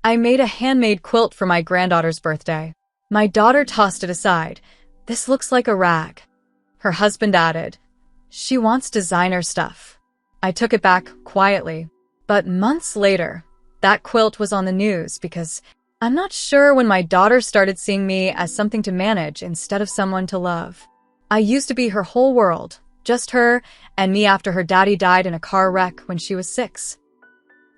I made a handmade quilt for my granddaughter's birthday. My daughter tossed it aside. This looks like a rag. Her husband added, she wants designer stuff. I took it back quietly. But months later, that quilt was on the news because I'm not sure when my daughter started seeing me as something to manage instead of someone to love. I used to be her whole world, just her and me after her daddy died in a car wreck when she was 6.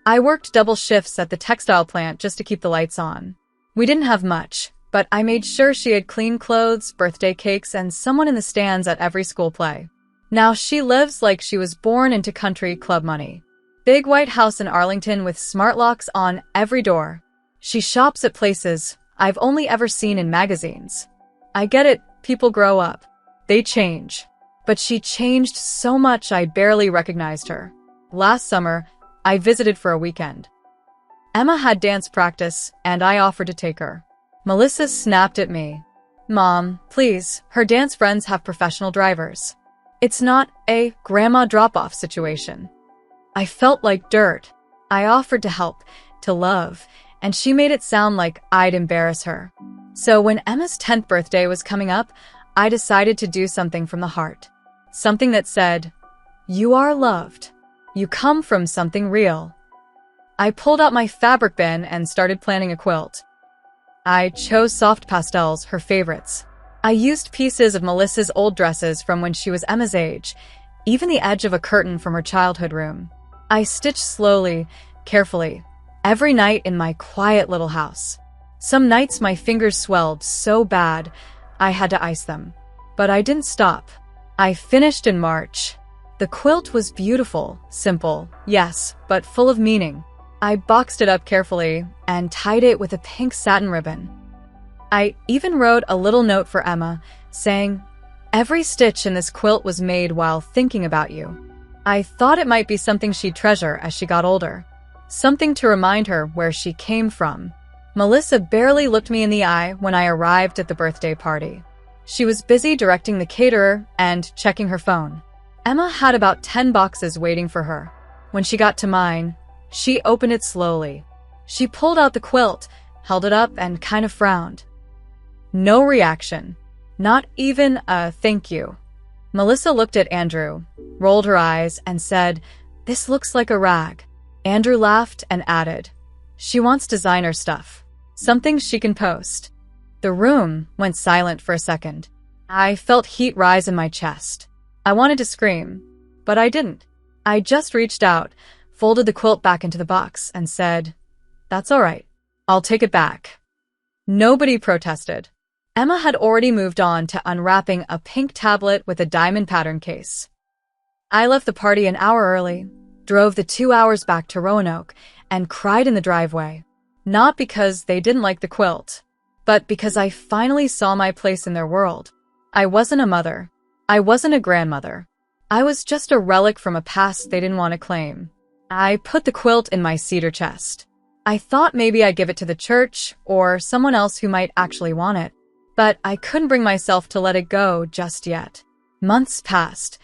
I worked double shifts at the textile plant just to keep the lights on. We didn't have much, but I made sure she had clean clothes, birthday cakes, and someone in the stands at every school play. Now she lives like she was born into country club money. Big white house in Arlington with smart locks on every door. She shops at places I've only ever seen in magazines. I get it, people grow up. They change. But she changed so much I barely recognized her. Last summer, I visited for a weekend. Emma had dance practice, and I offered to take her. Melissa snapped at me. Mom, please, her dance friends have professional drivers. It's not a grandma drop-off situation. I felt like dirt. I offered to help, to love, and she made it sound like I'd embarrass her. So when Emma's 10th birthday was coming up, I decided to do something from the heart. Something that said, you are loved. You come from something real. I pulled out my fabric bin and started planning a quilt. I chose soft pastels, her favorites. I used pieces of Melissa's old dresses from when she was Emma's age, even the edge of a curtain from her childhood room. I stitched slowly, carefully, every night in my quiet little house. Some nights my fingers swelled so bad, I had to ice them. But I didn't stop. I finished in March. The quilt was beautiful, simple, yes, but full of meaning. I boxed it up carefully and tied it with a pink satin ribbon. I even wrote a little note for Emma, saying, every stitch in this quilt was made while thinking about you. I thought it might be something she'd treasure as she got older. Something to remind her where she came from. Melissa barely looked me in the eye when I arrived at the birthday party. She was busy directing the caterer and checking her phone. Emma had about 10 boxes waiting for her. When she got to mine, she opened it slowly. She pulled out the quilt, held it up, and kind of frowned. No reaction. Not even a thank you. Melissa looked at Andrew, rolled her eyes, and said, this looks like a rag. Andrew laughed and added, she wants designer stuff. Something she can post. The room went silent for a second. I felt heat rise in my chest. I wanted to scream, but I didn't. I just reached out, folded the quilt back into the box, and said, that's all right. I'll take it back. Nobody protested. Emma had already moved on to unwrapping a pink tablet with a diamond pattern case. I left the party an hour early, drove the 2 hours back to Roanoke, and cried in the driveway. Not because they didn't like the quilt, but because I finally saw my place in their world. I wasn't a mother. I wasn't a grandmother. I was just a relic from a past they didn't want to claim. I put the quilt in my cedar chest. I thought maybe I'd give it to the church or someone else who might actually want it. But I couldn't bring myself to let it go just yet. Months passed.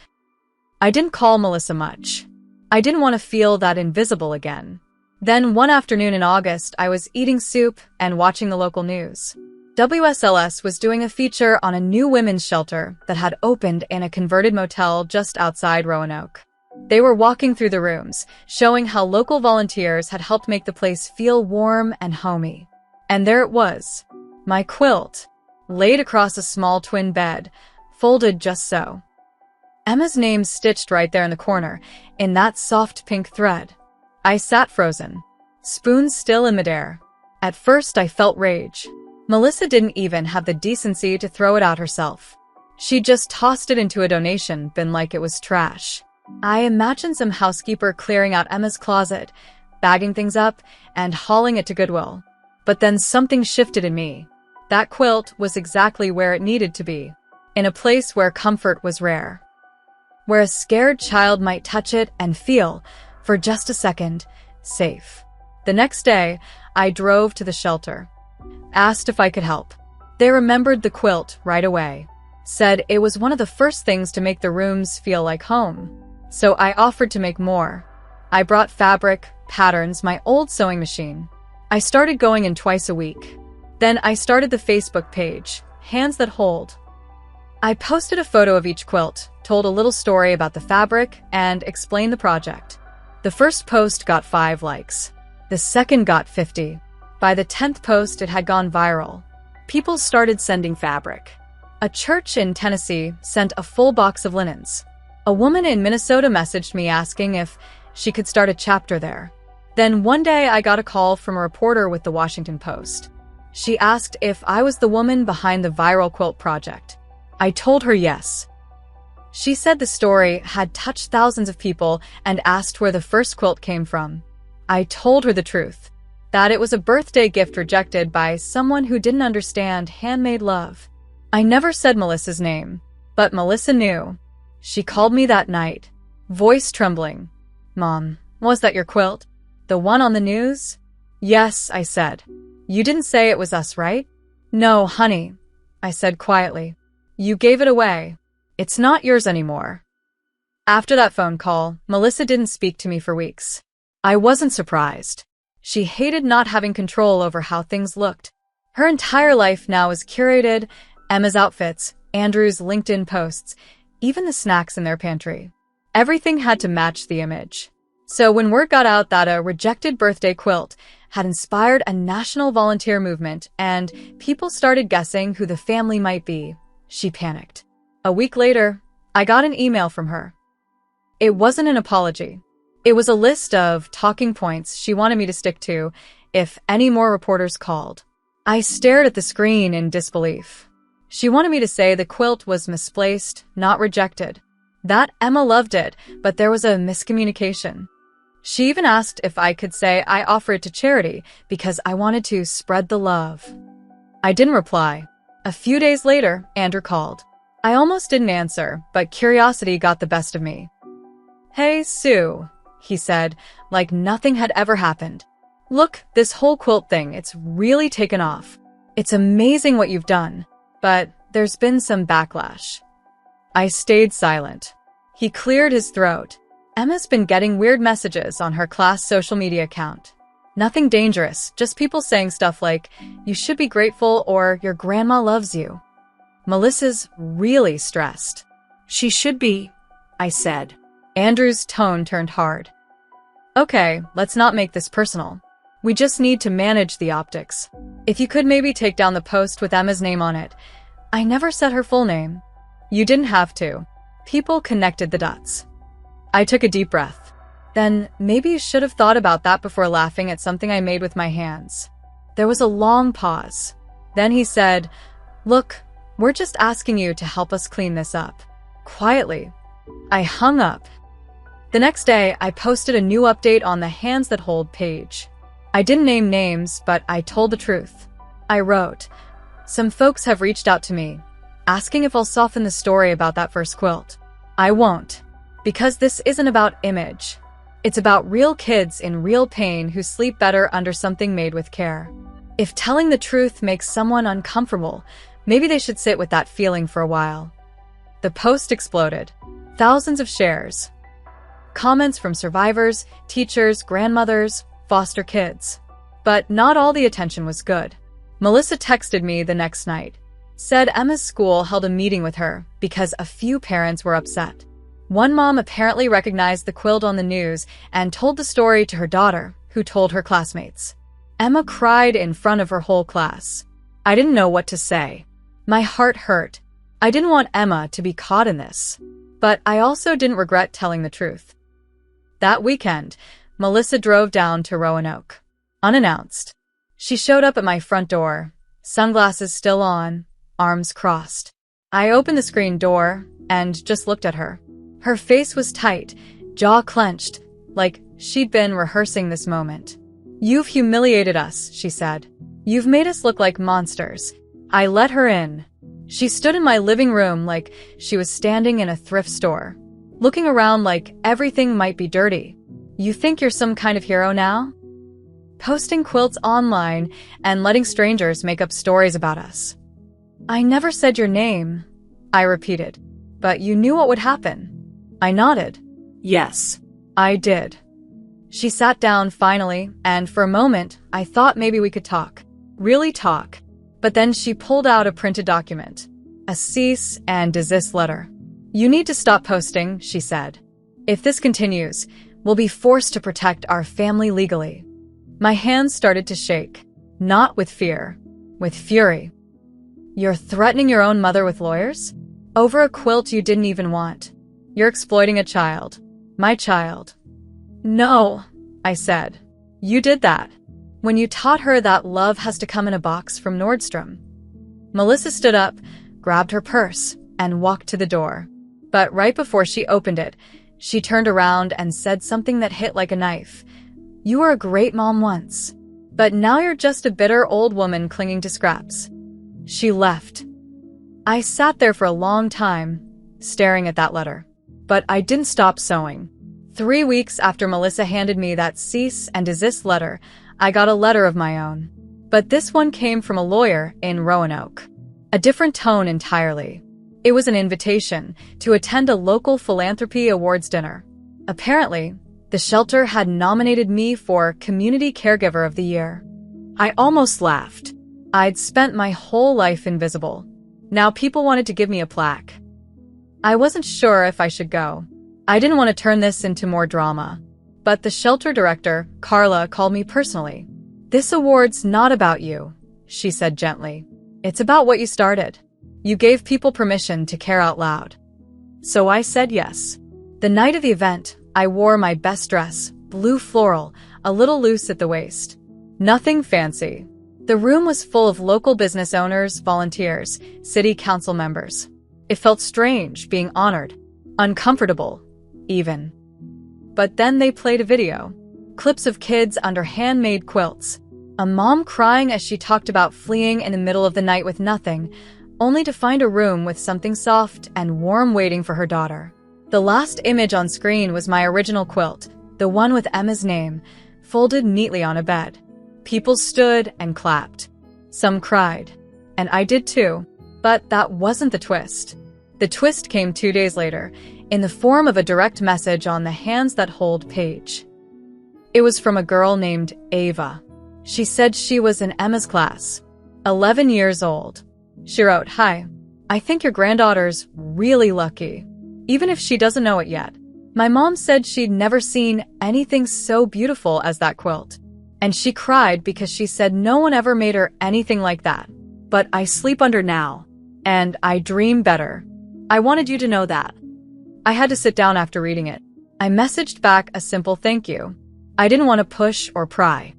I didn't call Melissa much. I didn't want to feel that invisible again. Then one afternoon in August, I was eating soup and watching the local news. WSLS was doing a feature on a new women's shelter that had opened in a converted motel just outside Roanoke. They were walking through the rooms, showing how local volunteers had helped make the place feel warm and homey. And there it was, my quilt, laid across a small twin bed, folded just so. Emma's name stitched right there in the corner, in that soft pink thread. I sat frozen, spoon still in midair. At first I felt rage. Melissa didn't even have the decency to throw it out herself. She just tossed it into a donation bin like it was trash. I imagined some housekeeper clearing out Emma's closet, bagging things up, and hauling it to Goodwill. But then something shifted in me. That quilt was exactly where it needed to be, in a place where comfort was rare. Where a scared child might touch it and feel, for just a second, safe. The next day, I drove to the shelter. Asked if I could help. They remembered the quilt right away. Said it was one of the first things to make the rooms feel like home. So I offered to make more. I brought fabric, patterns, my old sewing machine. I started going in twice a week. Then I started the Facebook page, Hands That Hold. I posted a photo of each quilt, told a little story about the fabric, and explained the project. The first post got 5 likes. The second got 50. By the 10th post, it had gone viral. People started sending fabric. A church in Tennessee sent a full box of linens. A woman in Minnesota messaged me asking if she could start a chapter there. Then one day I got a call from a reporter with the Washington Post. She asked if I was the woman behind the viral quilt project. I told her yes. She said the story had touched thousands of people and asked where the first quilt came from. I told her the truth, that it was a birthday gift rejected by someone who didn't understand handmade love. I never said Melissa's name, but Melissa knew. She called me that night, voice trembling. "Mom, was that your quilt? The one on the news?" "Yes," I said. "You didn't say it was us, right?" "No, honey," I said quietly. "You gave it away. It's not yours anymore." After that phone call, Melissa didn't speak to me for weeks. I wasn't surprised. She hated not having control over how things looked. Her entire life now is curated, Emma's outfits, Andrew's LinkedIn posts, even the snacks in their pantry. Everything had to match the image. So when word got out that a rejected birthday quilt had inspired a national volunteer movement and people started guessing who the family might be, she panicked. A week later, I got an email from her. It wasn't an apology. It was a list of talking points she wanted me to stick to if any more reporters called. I stared at the screen in disbelief. She wanted me to say the quilt was misplaced, not rejected. That Emma loved it, but there was a miscommunication. She even asked if I could say I offer it to charity because I wanted to spread the love. I didn't reply. A few days later, Andrew called. I almost didn't answer, but curiosity got the best of me. "Hey, Sue," he said, like nothing had ever happened. "Look, this whole quilt thing, it's really taken off. It's amazing what you've done, but there's been some backlash." I stayed silent. He cleared his throat. "Emma's been getting weird messages on her class social media account. Nothing dangerous, just people saying stuff like, 'You should be grateful' or 'Your grandma loves you.' Melissa's really stressed." "She should be," I said. Andrew's tone turned hard. "Okay, let's not make this personal. We just need to manage the optics. If you could maybe take down the post with Emma's name on it. I never said her full name." "You didn't have to. People connected the dots." I took a deep breath. "Then maybe you should have thought about that before laughing at something I made with my hands." There was a long pause. Then he said, "Look, we're just asking you to help us clean this up." Quietly. I hung up. The next day, I posted a new update on the Hands That Hold page. I didn't name names, but I told the truth. I wrote, "Some folks have reached out to me, asking if I'll soften the story about that first quilt. I won't, because this isn't about image. It's about real kids in real pain who sleep better under something made with care. If telling the truth makes someone uncomfortable, maybe they should sit with that feeling for a while." The post exploded. Thousands of shares. Comments from survivors, teachers, grandmothers, foster kids. But not all the attention was good. Melissa texted me the next night. Said Emma's school held a meeting with her because a few parents were upset. One mom apparently recognized the quilt on the news and told the story to her daughter, who told her classmates. Emma cried in front of her whole class. I didn't know what to say. My heart hurt. I didn't want Emma to be caught in this. But I also didn't regret telling the truth. That weekend, Melissa drove down to Roanoke, unannounced. She showed up at my front door, sunglasses still on, arms crossed. I opened the screen door and just looked at her. Her face was tight, jaw clenched, like she'd been rehearsing this moment. "You've humiliated us," she said. "You've made us look like monsters." I let her in. She stood in my living room like she was standing in a thrift store, looking around like everything might be dirty. "You think you're some kind of hero now? Posting quilts online and letting strangers make up stories about us." "I never said your name," I repeated. "But you knew what would happen." I nodded. "Yes, I did." She sat down finally, and for a moment, I thought maybe we could talk. Really talk. But then she pulled out a printed document. A cease and desist letter. You need to stop posting, she said. If this continues, we'll be forced to protect our family legally. My hands started to shake. Not with fear. With fury. You're threatening your own mother with lawyers? Over a quilt you didn't even want. You're exploiting a child. My child. No, I said. You did that. When you taught her that love has to come in a box from Nordstrom. Melissa stood up, grabbed her purse, and walked to the door. But right before she opened it, she turned around and said something that hit like a knife. You were a great mom once, but now you're just a bitter old woman clinging to scraps. She left. I sat there for a long time, staring at that letter. But I didn't stop sewing. 3 weeks after Melissa handed me that cease and desist letter, I got a letter of my own. But this one came from a lawyer in Roanoke. A different tone entirely. It was an invitation to attend a local philanthropy awards dinner. Apparently, the shelter had nominated me for Community Caregiver of the Year. I almost laughed. I'd spent my whole life invisible. Now people wanted to give me a plaque. I wasn't sure if I should go. I didn't want to turn this into more drama. But the shelter director, Carla, called me personally. This award's not about you, she said gently. It's about what you started. You gave people permission to care out loud. So I said yes. The night of the event, I wore my best dress, blue floral, a little loose at the waist. Nothing fancy. The room was full of local business owners, volunteers, city council members. It felt strange being honored. Uncomfortable, even. But then they played a video. Clips of kids under handmade quilts. A mom crying as she talked about fleeing in the middle of the night with nothing, only to find a room with something soft and warm waiting for her daughter. The last image on screen was my original quilt, the one with Emma's name, folded neatly on a bed. People stood and clapped. Some cried. And I did too. But that wasn't the twist. The twist came 2 days later, in the form of a direct message on the Hands That Hold page. It was from a girl named Ava. She said she was in Emma's class, 11 years old. She wrote, "Hi, I think your granddaughter's really lucky, even if she doesn't know it yet. My mom said she'd never seen anything so beautiful as that quilt. And she cried because she said no one ever made her anything like that. But I sleep under now, and I dream better. I wanted you to know that." I had to sit down after reading it. I messaged back a simple thank you. I didn't want to push or pry.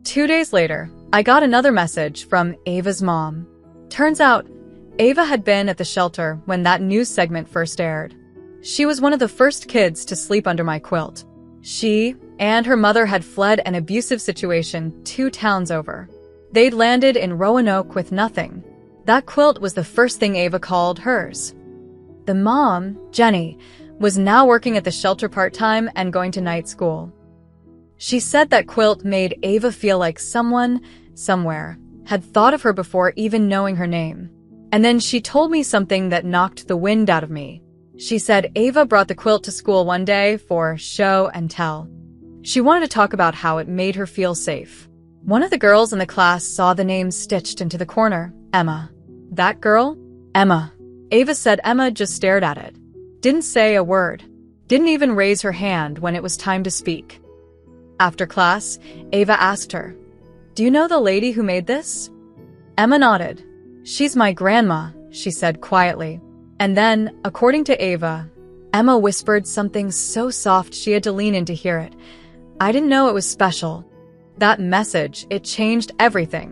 2 days later, I got another message from Ava's mom. Turns out, Ava had been at the shelter when that news segment first aired. She was one of the first kids to sleep under my quilt. She and her mother had fled an abusive situation 2 towns over. They'd landed in Roanoke with nothing. That quilt was the first thing Ava called hers. The mom, Jenny, was now working at the shelter part-time and going to night school. She said that quilt made Ava feel like someone, somewhere, had thought of her before even knowing her name. And then she told me something that knocked the wind out of me. She said Ava brought the quilt to school one day for show and tell. She wanted to talk about how it made her feel safe. One of the girls in the class saw the name stitched into the corner, Emma. That girl? Emma. Ava said Emma just stared at it. Didn't say a word. Didn't even raise her hand when it was time to speak. After class, Ava asked her, "Do you know the lady who made this?" Emma nodded. "She's my grandma," she said quietly. And then, according to Ava, Emma whispered something so soft she had to lean in to hear it. I didn't know it was special. That message, it changed everything.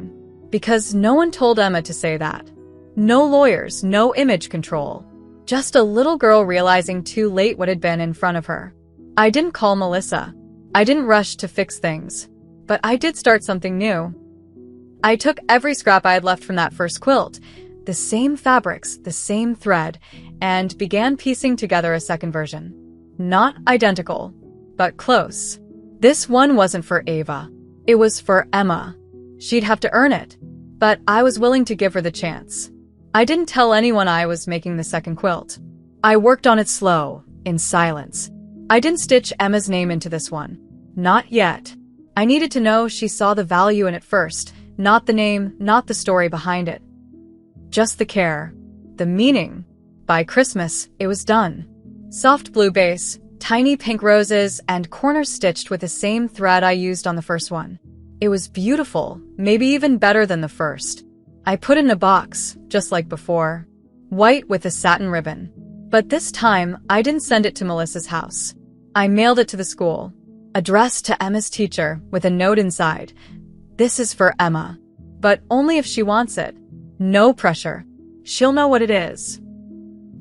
Because no one told Emma to say that. No lawyers, no image control. Just a little girl realizing too late what had been in front of her. I didn't call Melissa. I didn't rush to fix things. But I did start something new. I took every scrap I had left from that first quilt, the same fabrics, the same thread, and began piecing together a second version. Not identical, but close. This one wasn't for Ava. It was for Emma. She'd have to earn it, but I was willing to give her the chance. I didn't tell anyone I was making the second quilt. I worked on it slow, in silence. I didn't stitch Emma's name into this one. Not yet. I needed to know she saw the value in it first, not the name, not the story behind it. Just the care, the meaning. By Christmas, it was done. Soft blue base, tiny pink roses, and corners stitched with the same thread I used on the first one. It was beautiful, maybe even better than the first. I put it in a box, just like before. White with a satin ribbon. But this time, I didn't send it to Melissa's house. I mailed it to the school. Addressed to Emma's teacher, with a note inside. This is for Emma. But only if she wants it. No pressure. She'll know what it is.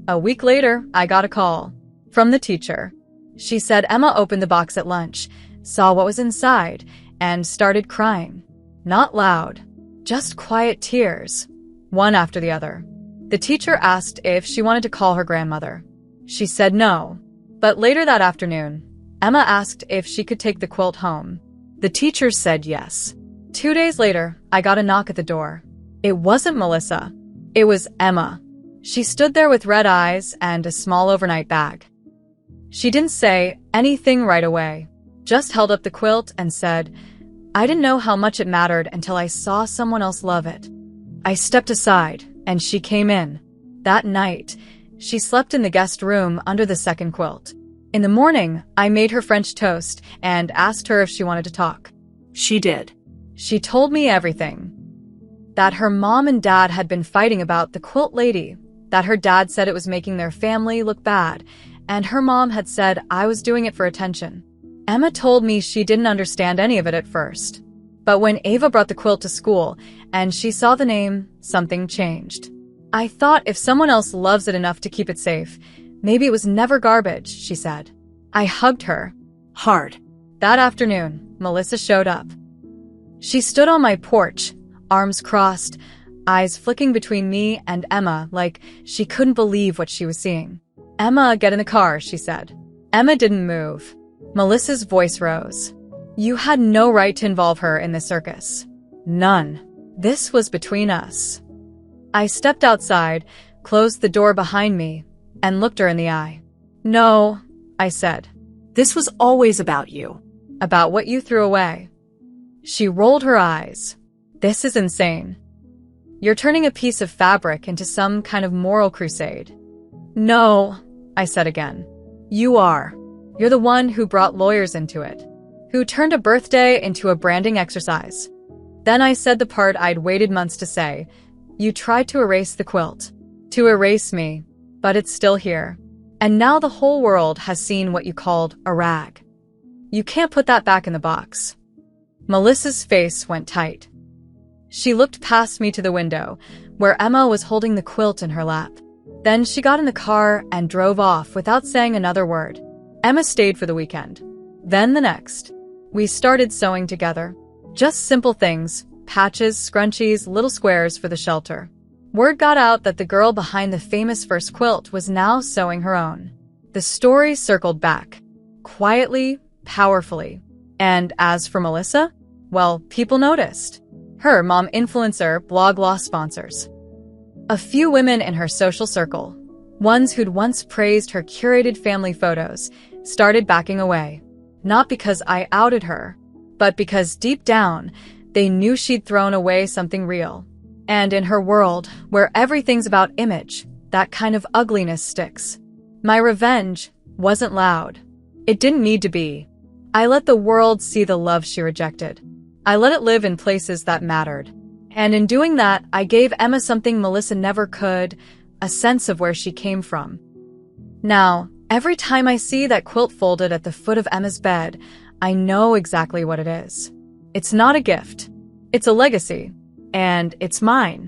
A week later, I got a call. From the teacher. She said Emma opened the box at lunch, saw what was inside, and started crying. Not loud. Just quiet tears. One after the other. The teacher asked if she wanted to call her grandmother. She said no. But later that afternoon, Emma asked if she could take the quilt home. The teacher said yes. 2 days later, I got a knock at the door. It wasn't Melissa. It was Emma. She stood there with red eyes and a small overnight bag. She didn't say anything right away, just held up the quilt and said, I didn't know how much it mattered until I saw someone else love it. I stepped aside, and she came in. That night, she slept in the guest room under the second quilt. In the morning, I made her French toast and asked her if she wanted to talk. She did. She told me everything. That her mom and dad had been fighting about the quilt lady, that her dad said it was making their family look bad, and her mom had said I was doing it for attention. Emma told me she didn't understand any of it at first. But when Ava brought the quilt to school and she saw the name, something changed. I thought if someone else loves it enough to keep it safe, maybe it was never garbage, she said. I hugged her. Hard. That afternoon, Melissa showed up. She stood on my porch, arms crossed, eyes flicking between me and Emma like she couldn't believe what she was seeing. Emma, get in the car, she said. Emma didn't move. Melissa's voice rose. You had no right to involve her in this circus. None. This was between us. I stepped outside, closed the door behind me, and looked her in the eye. No, I said. This was always about you. About what you threw away. She rolled her eyes. This is insane. You're turning a piece of fabric into some kind of moral crusade. No, I said again. You are. You're the one who brought lawyers into it. Who turned a birthday into a branding exercise. Then I said the part I'd waited months to say. You tried to erase the quilt. To erase me. But it's still here. And now the whole world has seen what you called a rag. You can't put that back in the box. Melissa's face went tight. She looked past me to the window, where Emma was holding the quilt in her lap. Then she got in the car and drove off without saying another word. Emma stayed for the weekend. Then the next. We started sewing together. Just simple things, patches, scrunchies, little squares for the shelter. Word got out that the girl behind the famous first quilt was now sewing her own. The story circled back. Quietly, powerfully. And as for Melissa, well, people noticed. Her mom influencer, blog lost sponsors. A few women in her social circle, ones who'd once praised her curated family photos, started backing away. Not because I outed her, but because deep down, they knew she'd thrown away something real. And in her world, where everything's about image, that kind of ugliness sticks. My revenge wasn't loud. It didn't need to be. I let the world see the love she rejected. I let it live in places that mattered. And in doing that, I gave Emma something Melissa never could, a sense of where she came from. Now, every time I see that quilt folded at the foot of Emma's bed, I know exactly what it is. It's not a gift. It's a legacy. And it's mine.